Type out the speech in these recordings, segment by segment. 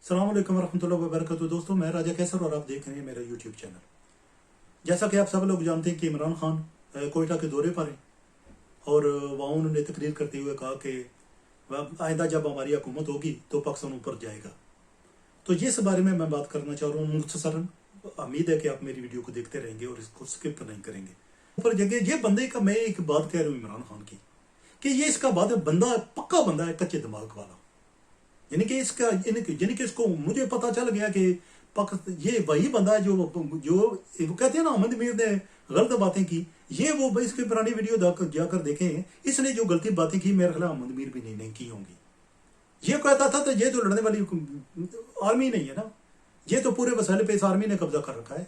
अस्सलाम वालेकुम रहमतुल्लाहि व बरकातहू। दोस्तों, मैं राजा कैसर और आप देख रहे हैं मेरा यूट्यूब चैनल। जैसा कि आप सब लोग जानते हैं कि इमरान खान कोयटा के दौरे पर हैं और वहाँ उन्होंने तकरीर करते हुए कहा कि आइंदा जब हमारी हुकूमत होगी तो पाकिस्तान ऊपर जाएगा। तो इस बारे में मैं बात करना चाह रहा हूँ मुख्तसरन। उम्मीद है कि आप मेरी वीडियो को देखते रहेंगे और इसको स्किप नहीं करेंगे। ऊपर जगह ये बंदे का मैं एक बात कह रहा हूँ इमरान खान की कि ये इसका बंदा पक्का बंदा है, कच्चे दिमाग वाला। यानी कि इसको मुझे पता चल गया कि ये वही बंदा है जो वो कहते हैं ना, अहमद मीर ने गलत बातें की। ये वो इसकी पुरानी वीडियो जाकर देखें, इसने जो गलती बातें की मेरे ख्याल अहमद मीर भी नहीं की होंगी। ये कहता था तो ये तो लड़ने वाली आर्मी नहीं है ना, ये तो पूरे वसाइल पे इस आर्मी ने कब्जा कर रखा है।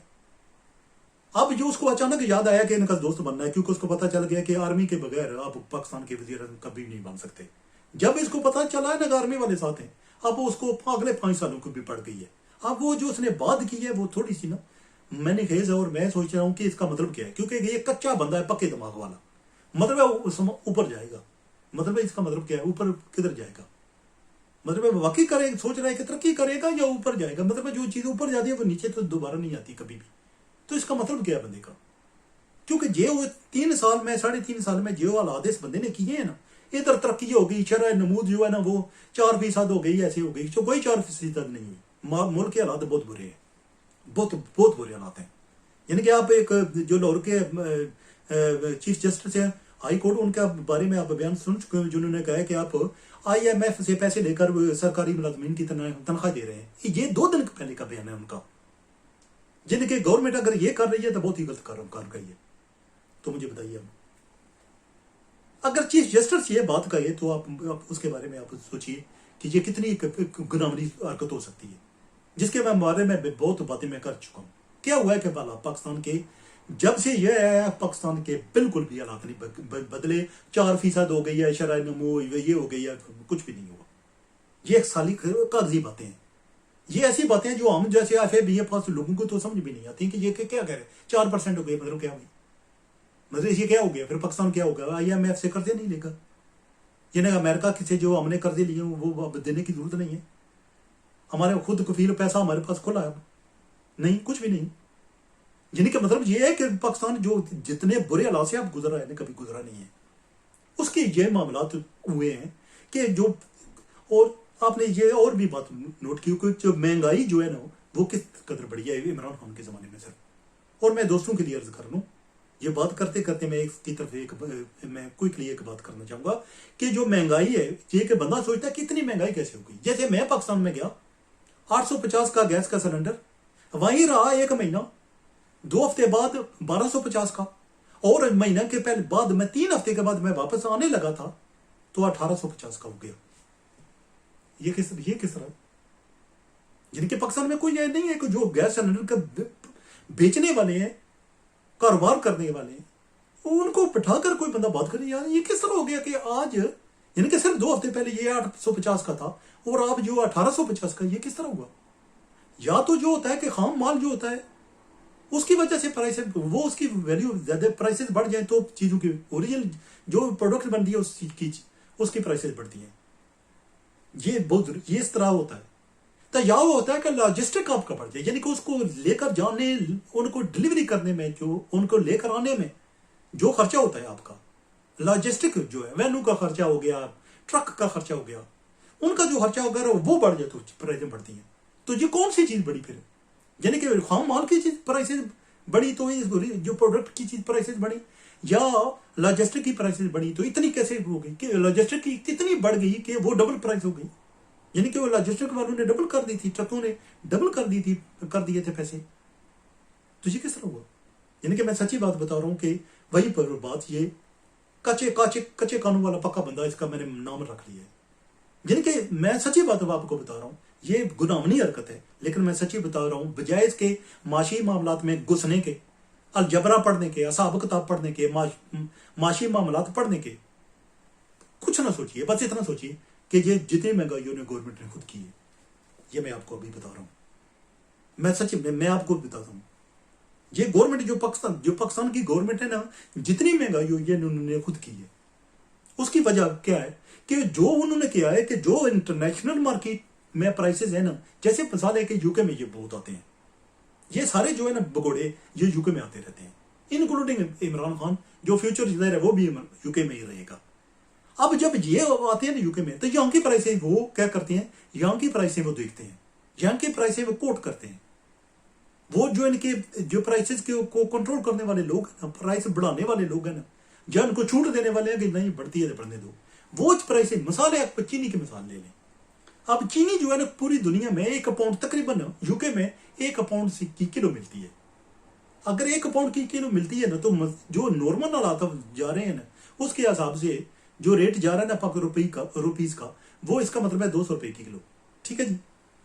अब जो उसको अचानक याद आया कि इनका दोस्त बनना है, क्योंकि उसको पता चल गया कि आर्मी के बगैर आप पाकिस्तान के वजीर कभी नहीं बन सकते। जब इसको पता चला है ना आर्मी वाले साथ हैं, अब उसको अगले 5 सालों की भी पड़ गई है। अब वो जो उसने बात की है वो थोड़ी सी ना मैंने खेज है और मैं सोच रहा हूँ कि इसका मतलब क्या है, क्योंकि ये कच्चा बंदा है, पक्के दिमाग वाला। मतलब है ऊपर जाएगा, मतलब है इसका मतलब क्या है, ऊपर किधर जाएगा, मतलब है वाकई करेगा, सोच रहा है कि तरक्की करेगा या ऊपर जाएगा। मतलब है जो चीज ऊपर जाती है वो नीचे तो दोबारा नहीं आती कभी भी। तो इसका मतलब क्या है बंदे का, क्योंकि जो 3 साल में 3.5 साल में जो हालात इस बंदे ने किए हैं ना, इधर तरक्की हो गई, शरह नमूद जो है ना वो 4% हो गई, ऐसे हो गई, जो कोई 4% नहीं हुई। मुल्क के हालात बहुत बुरे हैं, बहुत बुरे हालात हैं। यानी कि आप एक जो लाहौर के चीफ जस्टिस हैं हाई कोर्ट, उनके बारे में आप बयान सुन चुके हैं, जिन्होंने कहा है कि आप IMF से पैसे लेकर सरकारी मुलाजमीन की तनख्वाह दे रहे हैं। ये 2 दिन पहले का बयान है उनका। जिनकी गवर्नमेंट अगर ये कर रही है तो बहुत ही गलत काम कर रही है। तो मुझे बताइए, अगर चीफ जस्टिस ये बात कहे तो आप उसके बारे में आप सोचिए कि ये कितनी गुनाहगारी हरकत हो सकती है, जिसके मैं बारे में बहुत बातें मैं कर चुका हूँ। क्या हुआ है कि पाकिस्तान के जब से ये आया है, पाकिस्तान के बिल्कुल भी हालात नहीं बदले। 4% हो गई है शरह नमू, ये हो गई है, कुछ भी नहीं हुआ। ये एक साली कागजी बातें हैं। ये ऐसी बातें हैं जो हम जैसे FA पास लोगों को तो समझ भी नहीं आती कि ये क्या कह रहे हैं। 4% हो गई, मतलब क्या हुई, मतलब ये क्या हो गया, फिर पाकिस्तान क्या होगा, IMF से कर्जे नहीं लेगा। ये ना अमेरिका से जो हमने कर्जे लिए वो अब देने की जरूरत नहीं है। हमारे खुद कफील पैसा हमारे पास खुला है, नहीं कुछ भी नहीं। जिनका मतलब ये है कि पाकिस्तान जो जितने बुरे हालात से आप गुजरा है, कभी गुजरा नहीं है। उसके ये मामला हुए हैं कि जो, और आपने ये और भी बात नोट की कि जो महंगाई जो है ना वो किस कदर बढ़ी है इमरान खान के जमाने में सर। और मैं दोस्तों के लिए अर्ज कर लूँ, ये बात करते करते मैं इसकी तरफ मैं क्विकली एक बात करना चाहूंगा कि जो महंगाई है, ये कि बंदा सोचता है कि इतनी महंगाई कैसे हो गई। जैसे मैं पाकिस्तान में गया, 850 का गैस का सिलेंडर वहीं रहा 1 महीना, 2 हफ्ते बाद 1250 का, और महीना के पहले बाद मैं 3 हफ्ते के बाद मैं वापस आने लगा था तो 1850 का हो गया। ये किस तरह, जिनके पाकिस्तान में कोई ये नहीं है कि जो गैस सिलेंडर का बेचने वाले हैं, कारोबार करने वाले हैं, उनको बिठाकर कोई बंदा बात करे यार ये किस तरह हो गया कि आज, यानी कि सिर्फ 2 हफ्ते पहले ये 850 का था और अब जो 1850 का, ये किस तरह हुआ। या तो जो होता है कि खाम माल जो होता है उसकी वजह से प्राइस, वो उसकी वैल्यू ज्यादा, प्राइसेस बढ़ जाए तो चीजों की ओरिजिनल जो प्रोडक्ट बनती है उस चीज की उसकी प्राइसेस बढ़ती हैं। ये इस तरह होता है। तो या वो होता है कि लॉजिस्टिक आपका बढ़ जाए, यानी कि उसको लेकर जाने, उनको डिलीवरी करने में, जो उनको लेकर आने में जो खर्चा होता है आपका, लॉजिस्टिक जो है, वैनू का खर्चा हो गया, ट्रक का खर्चा हो गया, उनका जो खर्चा हो गया वो बढ़ जाए तो प्राइसें बढ़ती हैं। तो ये कौन सी चीज बढ़ी फिर, यानी कि खाम माल की चीज प्राइसेस बढ़ी तो जो प्रोडक्ट की चीज प्राइसेस बढ़ी, या लॉजिस्टिक की प्राइसेस बढ़ी तो इतनी कैसे हो गई कि लॉजिस्टिक की कितनी बढ़ गई कि वो डबल प्राइस हो गई। यानी कि वो लॉजिस्टिक वालों ने डबल कर दी थी, ट्रकों ने डबल कर दिए थे पैसे। तो ये किस तरह हुआ। यानी कि मैं सच्ची बात बता रहा हूं कि वही पर बात, ये कच्चे कानून वाला पक्का बंदा, इसका मैंने नाम रख लिया है। यानी कि मैं सच्ची बात आपको बता रहा हूं, ये गुनाहगारी हरकत है, लेकिन मैं सच्ची बता रहा हूं, बजाय इसके माशी मामलात में घुसने के, अलजबरा पढ़ने के, असाब किताब पढ़ने के, माशी मामलात पढ़ने के, कुछ ना सोचिए, बस इतना सोचिए कि ये जितनी महंगाई ने गवर्नमेंट ने खुद की है। ये मैं आपको अभी बता रहा हूं, मैं सच्ची मैं आपको बताता हूं, ये गवर्नमेंट जो पाकिस्तान की गवर्नमेंट है ना, जितनी महंगाई हुई है उन्होंने खुद की है। उसकी वजह क्या है कि जो उन्होंने किया है कि जो इंटरनेशनल में प्राइसेस है ना, जैसे मिसाल है कि यूके में ये बहुत आते हैं, ये सारे जो है ना भगोड़े ये यूके में आते रहते हैं, इंक्लूडिंग इमरान खान जो फ्यूचर लीडर है वो भी यूके में ही रहेगा। अब जब ये आते हैं ना यूके में, तो यहाँ की प्राइसें वो क्या करते हैं, यहाँ की प्राइसें वो देखते हैं, यहाँ की प्राइसें वो कोट करते हैं। वो जो इनके जो प्राइसेस को कंट्रोल करने वाले लोग हैं, प्राइस बढ़ाने वाले लोग हैं ना, जो इनको छूट देने वाले हैं कि नहीं बढ़ती है तो बढ़ने दो, वो प्राइसें मिसाल है, आप चीनी की मिसाल ले लें। अब चीनी जो है ना पूरी दुनिया में 1 पाउंड तकरीबन यूके में 1 पाउंड की किलो मिलती है। अगर 1 पाउंड की किलो मिलती है ना, तो जो नॉर्मल हालात जा रहे हैं ना, उसके हिसाब से जो रेट जा रहा है ना रुपीज का, वो इसका मतलब है 200 रुपए की किलो, ठीक है जी।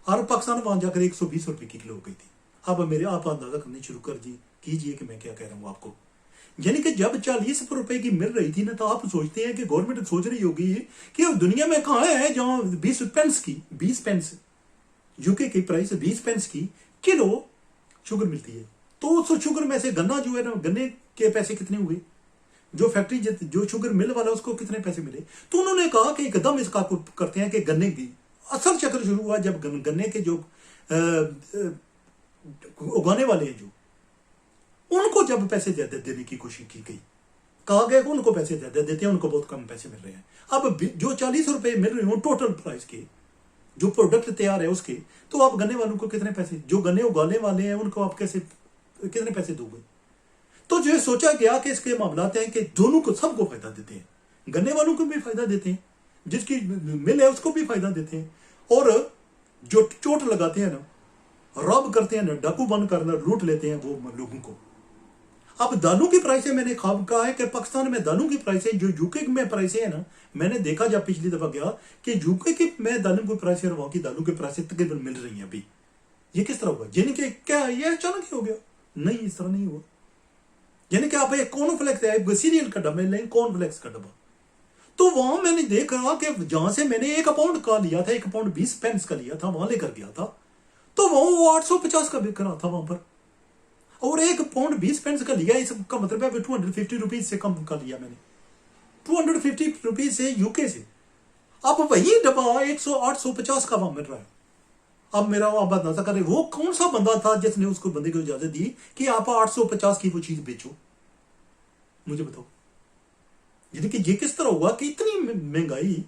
और पाकिस्तान वहां जाकर 120 रुपए की किलो हो गई थी। अब आप अंदाजा करने शुरू कर कीजिए कि मैं क्या कह रहा हूँ आपको। यानी कि जब 40 रुपए की मिल रही थी ना, तो आप सोचते हैं कि गवर्नमेंट सोच रही होगी कि अब दुनिया में कहाँ है जहां 20 पेंस यूके की प्राइस 20 पेंस की किलो शुगर मिलती है। तो उस शुगर में से गन्ना जो है ना, गन्ने के पैसे कितने हुए, जो फैक्ट्री जो शुगर मिल वाला उसको कितने पैसे मिले। तो उन्होंने कहा कि एकदम इसका करते हैं कि गन्ने की असल चक्र शुरू हुआ जब गन्ने के जो उगाने वाले हैं, जो उनको जब पैसे ज्यादा देने की कोशिश की गई, कहा गया कि उनको पैसे ज्यादा देते हैं, उनको बहुत कम पैसे मिल रहे हैं। अब जो 40 रुपए मिल रहे हो टोटल प्राइस के, जो प्रोडक्ट तैयार है उसके, तो आप गन्ने वालों को कितने पैसे, जो गन्ने उगाने वाले हैं उनको आप कैसे कितने पैसे दोगे। तो जो सोचा गया कि इसके मामलात हैं कि दोनों को सबको फायदा देते हैं, गन्ने वालों को भी फायदा देते हैं, जिसकी मिल है उसको भी फायदा देते हैं, और जो चोट लगाते हैं ना, रॉब करते हैं ना, डाकू बंद करना लूट लेते हैं वो लोगों को। अब दालों की प्राइसें मैंने खाब कहा है कि पाकिस्तान में दालों की प्राइसें जो यूके में प्राइसें है ना, मैंने देखा जब पिछली दफा गया कि यूके की में दालों की प्राइसें और वहां की दालों की प्राइसें तकरीबन मिल रही हैं अभी। ये किस तरह हुआ, यानी कि क्या ये अचानक ही हो गया? नहीं, इस तरह नहीं हुआ। यानी कि आप एक कॉर्नफ्लेक्स है, सीरियल का डब्बा लें, कॉर्नफ्लेक्स का डब्बा, तो वहां मैंने देखा कि जहां से मैंने 1 पाउंड का लिया था, 1 पाउंड 20 पेंस का लिया था, वहां लेकर गया था, तो वहां वो 850 का बिक रहा था वहां पर, और 1 पाउंड 20 पेंस का लिया, इसका मतलब है 250 रुपीज से कम का लिया मैंने, 250 रुपीज से यूके से। अब वही डब्बा 850 का वहां मिल रहा है। अब मेरा आप अंदाजा करें वो कौन सा बंदा था जिसने उसको बंदे को इजाजत दी कि आप 850 की वो चीज बेचो, मुझे बताओ। यानी कि ये किस तरह हुआ कि इतनी महंगाई।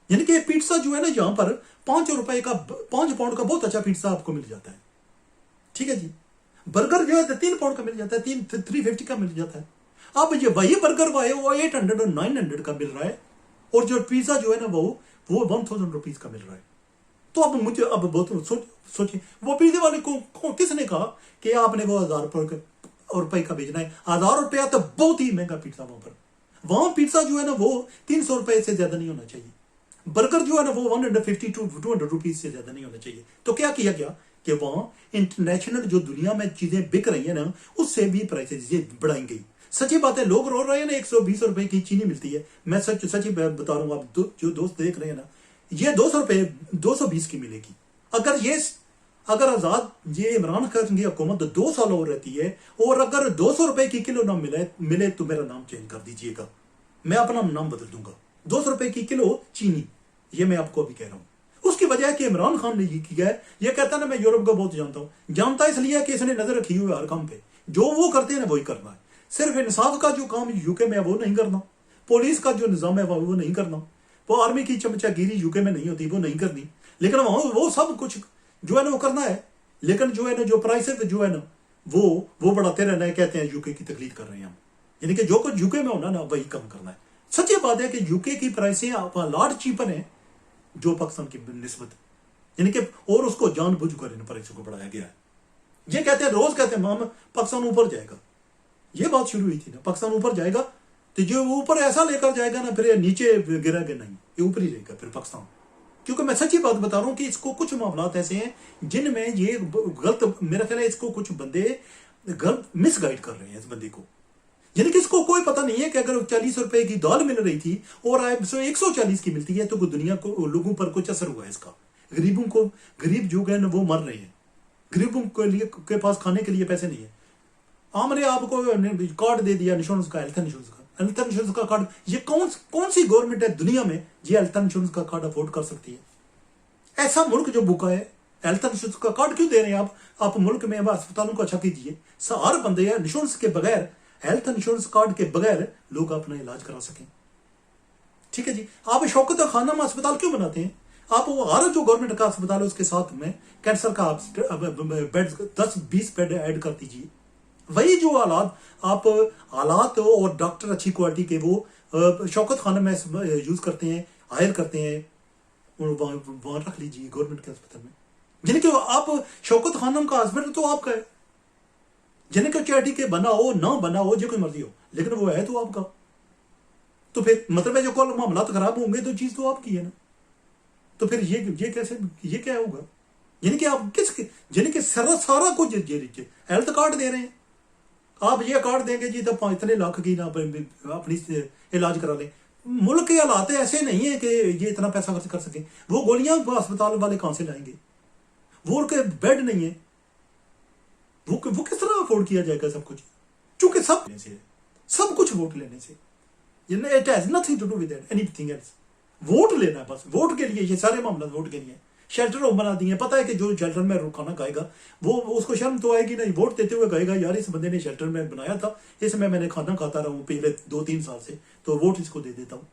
यानी कि पिज्जा जो है ना, यहां पर 5 रुपए का 5 पाउंड का बहुत अच्छा पिज्जा आपको मिल जाता है, ठीक है जी। बर्गर जो है 3 पाउंड का मिल जाता है, 350 का मिल जाता है। अब ये वही बर्गर वो 800 और 900 का मिल रहा है, और जो पिज्जा जो है ना वो 1000 रुपीज का मिल रहा है। तो अब मुझे अब बहुत सोचिए, वो पिज्जे वाले को किसने कहा कि आपने वो 1000 रुपए का बेचना है? 1000 रुपया तो बहुत ही महंगा पिज्जा वहां पर। वहां पिज्जा जो है ना वो 300 रुपए से ज्यादा नहीं होना चाहिए, बर्गर जो है ना वो 150 to 200 रुपीज से ज्यादा नहीं होना चाहिए। तो क्या किया गया कि वहां इंटरनेशनल जो दुनिया में चीजें बिक रही है ना, उससे भी प्राइसेस बढ़ाई गई। सच्ची बात है, लोग रो रहे हैं ना, 120 रुपए की चीनी मिलती है। मैं सच्ची बता रहा हूं, आप जो दोस्त देख रहे हैं ना, ये 200 रुपए 220 की मिलेगी। अगर आजाद ये इमरान खान की हुकूमत 2 साल और रहती है, और अगर 200 रुपए की किलो ना मिले तो मेरा नाम चेंज कर दीजिएगा, मैं अपना नाम बदल दूंगा। 200 रुपए की किलो चीनी, ये मैं आपको अभी कह रहा हूं। उसकी वजह है कि इमरान खान ने ये किया है। ये कहता है ना मैं यूरोप को बहुत जानता इसलिए कि इसने नजर रखी हुई है हर काम पे, जो वो करते हैं ना वही करना है। सिर्फ इंसाफ का जो काम यूके में है वो नहीं करना, पुलिस का जो निजाम है वो नहीं करना, वो आर्मी की चमचागिरी यूके में नहीं होती, वो नहीं करनी, लेकिन वो सब कुछ जो है ना वो करना है। लेकिन जो है ना जो प्राइसेस जो है ना वो बढ़ाते रहना है, कहते हैं यूके की तकलीद कर रहे हैं हम। यानी कि जो कुछ यूके में होना ना वही कम करना है। सच्ची बात है कि यूके की प्राइसें लाट चीपर है जो पाकिस्तान की निस्बत, यानी कि और उसको जानबूझकर इन प्राइसों को बढ़ाया गया है। ये कहते हैं, रोज कहते हैं हम पाकिस्तान ऊपर जाएगा। ये बात शुरू हुई थी ना, पाकिस्तान ऊपर जाएगा, तो जो ऊपर ऐसा लेकर जाएगा ना, फिर नीचे गिरेगा नहीं, ये ऊपर ही रहेगा फिर पाकिस्तान। क्योंकि मैं सच्ची बात बता रहा हूं कि इसको कुछ मामलात ऐसे हैं जिनमें ये गलत, मेरा ख्याल है इसको कुछ बंदे गलत मिसगाइड कर रहे हैं इस बंदे को। यानी कि इसको कोई पता नहीं है कि अगर 40 रुपए की दाल मिल रही थी और 140 की मिलती है तो दुनिया को, लोगों पर कुछ असर हुआ है इसका। गरीब जो है ना वो मर रहे हैं, गरीबों के पास खाने के लिए पैसे नहीं है। हमने आपको कार्ड दे दिया इंश्योरेंस का, हेल्थ इंश्योरेंस का कार्ड। ये कौन सी गवर्नमेंट है दुनिया में ये हेल्थ इंश्योरेंस का कार्ड अफोर्ड कर सकती है? ऐसा मुल्क जो भूखा है, हेल्थ इंश्योरेंस का कार्ड क्यों दे रहे हैं आप मुल्क में अस्पतालों को अच्छा कीजिए। हर बंदे इंश्योरेंस के बगैर, हेल्थ इंश्योरेंस कार्ड के बगैर लोग अपना इलाज करा सकें। ठीक है जी। आप शौकत खानम अस्पताल क्यों बनाते हैं? आप वो हर जो गवर्नमेंट का अस्पताल है उसके साथ में कैंसर का बेड 10-20 बेड ऐड कर दीजिए। वही जो हालात और डॉक्टर अच्छी क्वालिटी के वो शौकत खानम में यूज करते हैं, हायर करते हैं, वहां रख लीजिए गवर्नमेंट के अस्पताल में। जिनके आप शौकत खानम का हस्बैंड तो आपका है, जिनके चैरिटी के बना हो ना बना हो जो कोई मर्जी हो, लेकिन वो है तो आपका। तो फिर मतलब है जो कल मामला तो खराब होंगे तो चीज तो आपकी है ना। तो फिर ये कैसे, ये क्या होगा? जिनके आप जिनके सारा कुछ हेल्थ कार्ड दे रहे हैं, आप ये कार्ड देंगे जी तो इतने लाख की ना अपनी इलाज करा लें। मुल्क के हालात ऐसे नहीं है कि ये इतना पैसा खर्च कर सके। वो गोलियां अस्पताल वाले कहां से लाएंगे? वो उनके बेड नहीं है, वो किस तरह अफोर्ड किया जाएगा सब कुछ? चूंकि सब कुछ वोट लेने से, it has nothing to do with anything else. Vote लेना है बस, वोट के लिए, ये सारे मामला वोट के लिए। शेल्टर होम बना दिए, पता है कि जो शेल्टर में खाना खाएगा वो उसको शर्म तो आएगी नहीं, वोट देते हुए कहेगा यार इस बंदे ने शेल्टर में बनाया था, इसमें मैंने खाना खाता रहा हूं पिछले 2-3 साल से, तो वोट इसको दे देता हूं।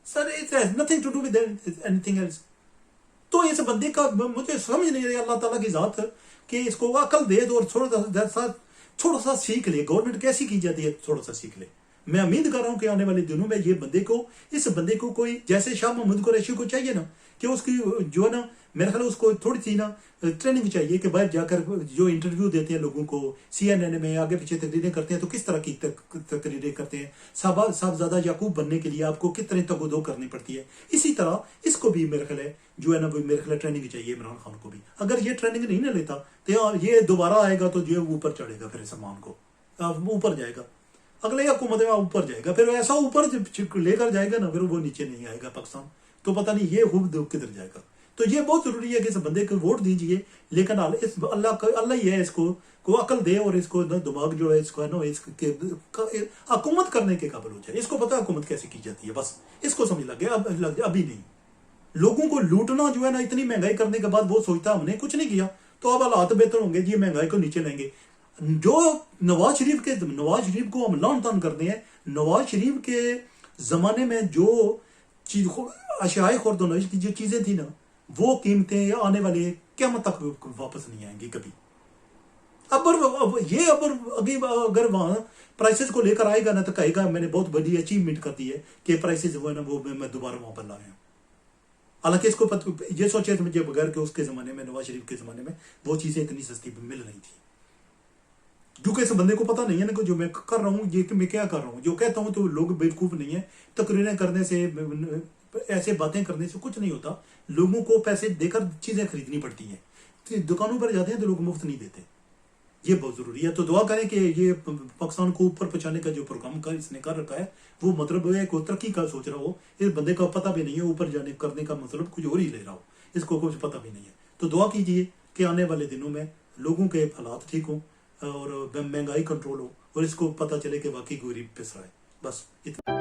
Sir it has nothing to do with anything else. तो इस बंदे का मुझे समझ नहीं रही अल्लाह ताला की जात कि इसको अकल दे दो और थोड़ा सा सीख ले। गवर्नमेंट कैसी की जाती है थोड़ा सा सीख ले। मैं उम्मीद कर रहा हूं कि आने वाले दिनों में इस बंदे को कोई जैसे शाह महमूद कुरैशी को चाहिए ना कि उसकी जो है ना, मेरे ख्याल उसको थोड़ी सी ना ट्रेनिंग चाहिए कि बाहर जाकर जो इंटरव्यू देते हैं लोगों को, CNN में आगे पीछे तकरीरें करते हैं तो किस तरह की तकरीरें करते हैं, साहबजादा याकूब बनने के लिए आपको किस तरह तगोदो करनी पड़ती है। इसी तरह इसको भी मेरे ख्याल है जो है ना, मेरे ख्याल ट्रेनिंग चाहिए इमरान खान को भी। अगर ये ट्रेनिंग नहीं ना लेता तो ये दोबारा आएगा तो जो ऊपर चढ़ेगा, फिर सलमान को ऊपर जाएगा, अगले हुकूमत में ऊपर जाएगा, फिर ऐसा ऊपर लेकर जाएगा ना, फिर वो नीचे नहीं आएगा पाकिस्तान, तो पता नहीं ये खूब किधर जाएगा। तो ये बहुत जरूरी है कि इस बंदे को वोट दीजिए, लेकिन अल्लाह ही है इसको को अकल दे और इसको ना दिमाग जो है इसको है ना इसके हुकूमत करने के काबिल हो जाए। इसको पता है हुकूमत कैसे की जाती है, बस इसको समझ लग गया। अभी नहीं, लोगों को लूटना जो है ना, इतनी महंगाई करने के बाद वो सोचता हमने कुछ नहीं किया तो अब हालात बेहतर होंगे जी, महंगाई को नीचे लाएंगे। जो नवाज शरीफ को हम लान तान करते हैं, नवाज शरीफ के जमाने में जो चीज अशाए खुर्दोनश की जो चीजें थी ना, वो कीमतें आने वाले क़यामत तक वापस नहीं आएंगी कभी। अगर वहां प्राइसेस को लेकर आएगा ना तो कहेगा मैंने बहुत बड़ी अचीवमेंट कर दी है कि प्राइसेस वो है ना वो मैं दोबारा वहां पर लाया। हालांकि इसको ये सोचे मुझे बगैर के उसके जमाने में, नवाज शरीफ के जमाने में वो चीजें इतनी सस्ती मिल रही थी, क्योंकि इस बंदे को पता नहीं है ना कि जो मैं कर रहा हूँ ये मैं क्या कर रहा हूँ। जो कहता हूँ तो लोग बेवकूफ नहीं है, तकरीरें करने से, ऐसे बातें करने से कुछ नहीं होता। लोगों को पैसे देकर चीजें खरीदनी पड़ती हैं, तो दुकानों पर जाते हैं तो लोग मुफ्त नहीं देते। ये बहुत जरूरी है। तो दुआ करें कि ये पाकिस्तान को ऊपर पहुंचाने का जो प्रोग्राम का इसने कर रखा है वो मतलब है कोई तरक्की का सोच रहा हो, इस बंदे का पता भी नहीं है, ऊपर जाने करने का मतलब कुछ और ही ले रहा हो, इसको कुछ पता भी नहीं है। तो दुआ कीजिए कि आने वाले दिनों में लोगों के हालात ठीक हो और महंगाई कंट्रोल हो और इसको पता चले कि वाकई गरीब पिस रहा है। बस इतना।